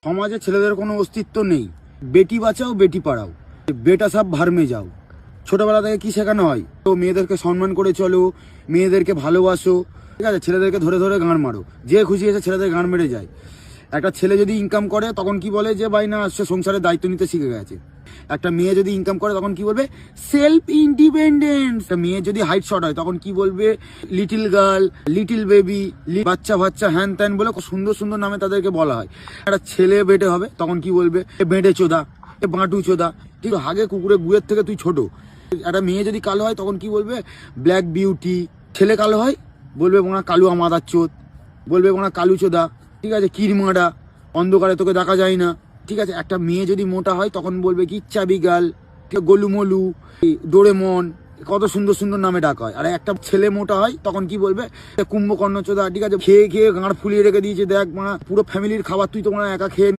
সমাজে ছেলেদের কোনো অস্তিত্ব নেই। বেটি বাঁচাও বেটি পড়াও, বেটা সব ভার্মে যাও। ছোটবেলা থেকে কি শেখানো হয়? তো মেয়েদেরকে সম্মান করে চলো, মেয়েদেরকে ভালোবাসো, ঠিক আছে? ছেলেদেরকে ধরে ধরে গাঁড় মারো, যে খুশি এসে ছেলেদের গাঁড় মেরে যায়। একটা ছেলে যদি ইনকাম করে তখন কি বলে যে ভাই না, সে সংসারের দায়িত্ব নিতে শিখে গেছে। একটা মেয়ে যদি ইনকাম করে তখন কি বলবে? Self independence. একটা মেয়ে যদি হাইট শর্ট হয় তখন কি বলবে? লিটিল গার্ল, লিটিল বেবি, বাচ্চা বাচ্চা, হ্যান ত্যান বলে সুন্দর সুন্দর নামে তাদেরকে বলা হয়। একটা ছেলে বেটে হবে তখন কি বলবে? বেঁটে চোদা, বাঁটু চোদা, ঠিক আছে? হাগে কুকুরে গুয়ের থেকে তুই ছোট। একটা মেয়ে যদি কালো হয় তখন কি বলবে? Black beauty. ছেলে কালো হয় বলবে বোনা কালুয়া মাদার চোদ, বলবে বোনা কালু চোদা, ঠিক আছে? কিরমাডা, অন্ধকারে তোকে দেখা যায় না, ঠিক আছে? একটা মেয়ে যদি মোটা হয় তখন বলবে কি? চাবি গাল, গোলুমলু, ডোরেমন, কত সুন্দর সুন্দর নামে ডাকা হয়। আর একটা ছেলে মোটা হয় তখন কি বলবে? কুম্ভকর্ণ চোদা, ঠিক আছে? খেয়ে খেয়ে গাঁড় ফুলিয়ে রেখে দিয়েছে, দেখ মানে পুরো ফ্যামিলির খাবার তুই তো মানে একা খেয়ে